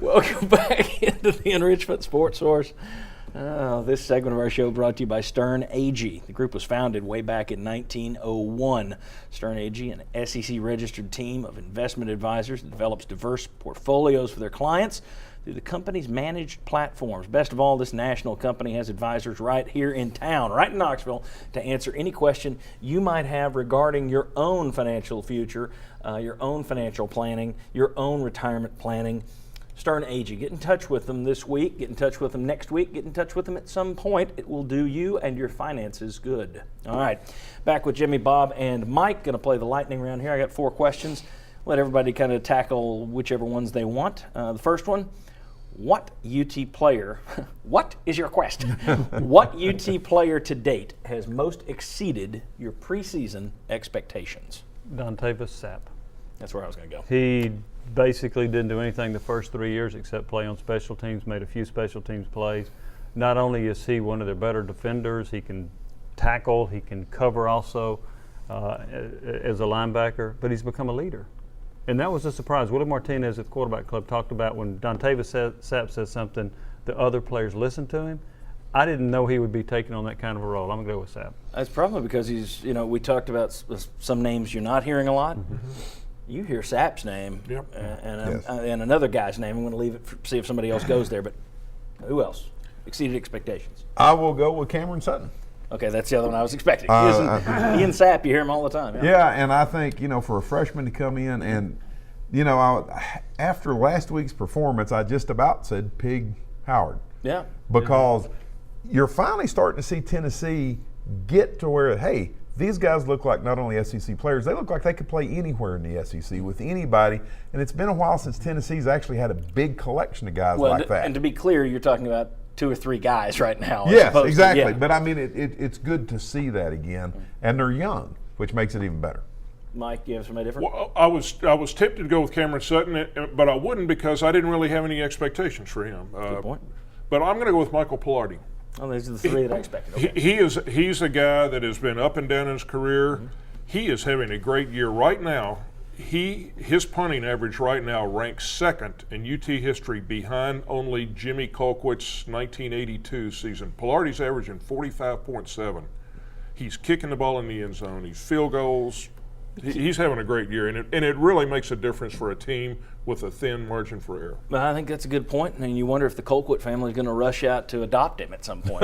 Welcome back into the Enrichment Sports Source. This segment of our show brought to you by Stern AG. The group was founded way back in 1901. Stern AG, an SEC-registered team of investment advisors that develops diverse portfolios for their clients through the company's managed platforms. Best of all, this national company has advisors right here in town, right in Knoxville, to answer any question you might have regarding your own financial future, your own financial planning, your own retirement planning. Stern AG. Get in touch with them this week, get in touch with them next week, get in touch with them at some point. It will do you and your finances good. All right, back with Jimmy, Bob, and Mike. Going to play the lightning round here. I got 4 questions. Let everybody kind of tackle whichever ones they want. The first one, what UT player, what is your quest? What UT player to date has most exceeded your preseason expectations? Dontavis Sapp. That's where I was going to go. He basically didn't do anything the first 3 years except play on special teams, made a few special teams plays. Not only is he one of their better defenders, he can tackle, he can cover also as a linebacker, but he's become a leader. And that was a surprise. Willie Martinez at the quarterback club talked about when Dontavis Sapp says something, the other players listen to him. I didn't know he would be taking on that kind of a role. I'm going to go with Sapp. That's probably because he's, we talked about some names you're not hearing a lot. Mm-hmm. You hear Sapp's name and another guy's name. I'm going to leave it see if somebody else goes there. But who else exceeded expectations? I will go with Cameron Sutton. Okay, that's the other one I was expecting. Ian Sapp, you hear him all the time. Yeah, and I think, for a freshman to come in and, after last week's performance, I just about said Pig Howard. Yeah. Because you're finally starting to see Tennessee get to where, hey, these guys look like not only SEC players, they look like they could play anywhere in the SEC with anybody. And it's been a while since Tennessee's actually had a big collection of guys like that. And to be clear, you're talking about 2 or 3 guys right now. Yes, exactly. But I mean, it's good to see that again. And they're young, which makes it even better. Mike, you have somebody different? Well, I was tempted to go with Cameron Sutton, but I wouldn't because I didn't really have any expectations for him. Good point. But I'm going to go with Michael Pilardi. Oh, these are the 3 that I expected. Okay. He's a guy that has been up and down in his career. Mm-hmm. He is having a great year right now. His punting average right now ranks 2nd in UT history behind only Jimmy Colquitt's 1982 season. Pilardi's averaging 45.7. He's kicking the ball in the end zone. He's field goals. He's having a great year, and it really makes a difference for a team with a thin margin for error. Well, I think that's a good point, and you wonder if the Colquitt family is going to rush out to adopt him at some point.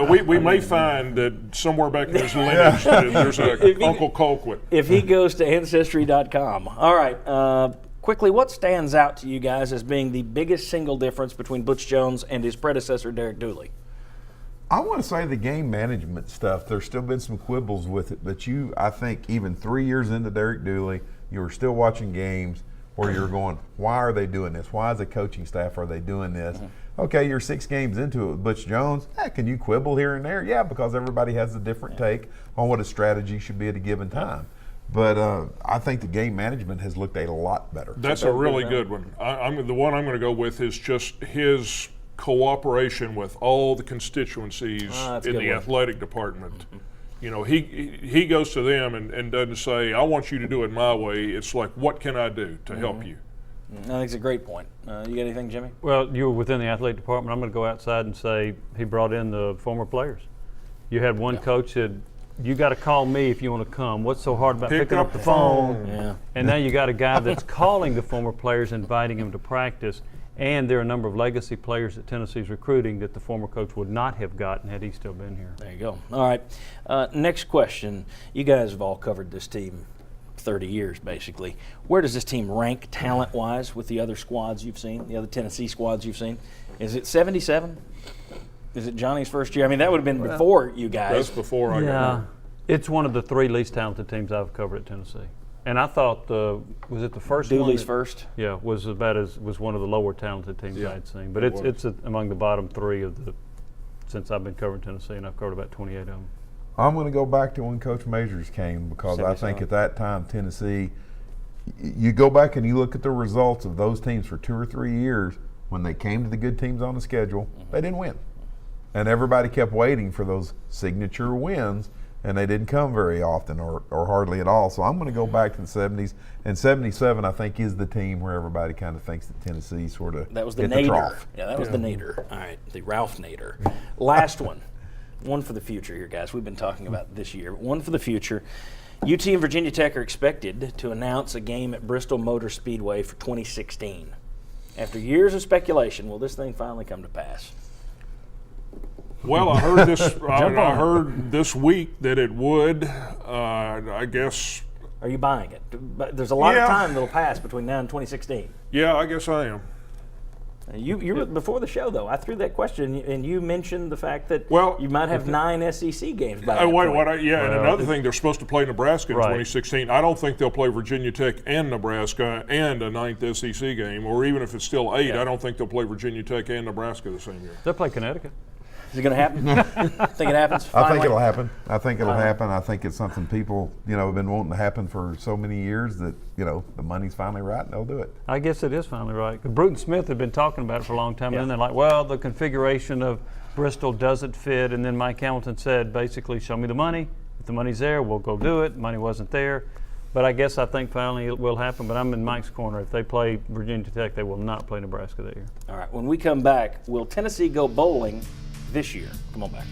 We may find that somewhere back in his lineage there's Uncle Colquitt. If he goes to Ancestry.com. All right, quickly, what stands out to you guys as being the biggest single difference between Butch Jones and his predecessor, Derek Dooley? I want to say the game management stuff, there's still been some quibbles with it, but I think even 3 years into Derek Dooley, you were still watching games where you're going, why are they doing this? Why as a coaching staff are they doing this? Mm-hmm. Okay, you're 6 games into it with Butch Jones. Can you quibble here and there? Yeah, because everybody has a different take on what a strategy should be at a given time. But I think the game management has looked a lot better. That's a really good one. The one I'm going to go with is just his cooperation with all the constituencies in the athletic department. Mm-hmm. He goes to them and doesn't say, I want you to do it my way. It's like, what can I do to help you? I think it's a great point. You got anything, Jimmy? Well, you were within the athletic department. I'm going to go outside and say he brought in the former players. You had one coach that, you got to call me if you want to come. What's so hard about picking up the phone? Yeah. And now you got a guy that's calling the former players, inviting them to practice. And there are a number of legacy players that Tennessee's recruiting that the former coach would not have gotten had he still been here. There you go. All right. Next question. You guys have all covered this team 30 years, basically. Where does this team rank talent-wise with the other squads you've seen, the other Tennessee squads you've seen? Is it 77? Is it Johnny's first year? I mean, that would have been before you guys. That's before I got here. It's one of the 3 least talented teams I've covered at Tennessee. And I thought was it the first Dooley's one? first? Yeah, was one of the lower talented teams I had seen. But it's among the bottom 3 since I've been covering Tennessee, and I've covered about 28 of them. I'm going to go back to when Coach Majors came because I think at that time Tennessee, you go back and you look at the results of those teams for 2 or 3 years when they came to the good teams on the schedule, they didn't win. And everybody kept waiting for those signature wins. and they didn't come very often or hardly at all. So I'm going to go back to the 70s. And 77, I think, is the team where everybody kind of thinks that Tennessee sort of That was the hit Nader. the trough. Yeah, that was the Nader. All right, the Ralph Nader. Last one. One for the future here, guys. We've been talking about this year. One for the future. UT and Virginia Tech are expected to announce a game at Bristol Motor Speedway for 2016. After years of speculation, will this thing finally come to pass? Well, I heard this. I heard this week that it would. I guess. Are you buying it? But there's a lot Yeah. of time that'll pass between now and 2016. Yeah, I guess I am. You were before the show though. I threw that question, and you mentioned the fact that Well, you might have 9 SEC games by that Wait, point. and Well, another thing, they're supposed to play Nebraska in Right. 2016. I don't think they'll play Virginia Tech and Nebraska and a 9th SEC game, or even if it's still 8, I don't think they'll play Virginia Tech and Nebraska the same year. They'll play Connecticut. Is it going to happen? Think it happens? I think finally? it'll happen. I think it'll happen. I think it's something people, have been wanting to happen for so many years that, the money's finally right and they'll do it. I guess it is finally right. 'Cause Bruton Smith had been talking about it for a long time, and then they're like, well, the configuration of Bristol doesn't fit. And then Mike Hamilton said, basically, show me the money. If the money's there, we'll go do it. Money wasn't there. But I think finally it will happen. But I'm in Mike's corner. If they play Virginia Tech, they will not play Nebraska that year. All right, when we come back, will Tennessee go bowling this year? Come on back.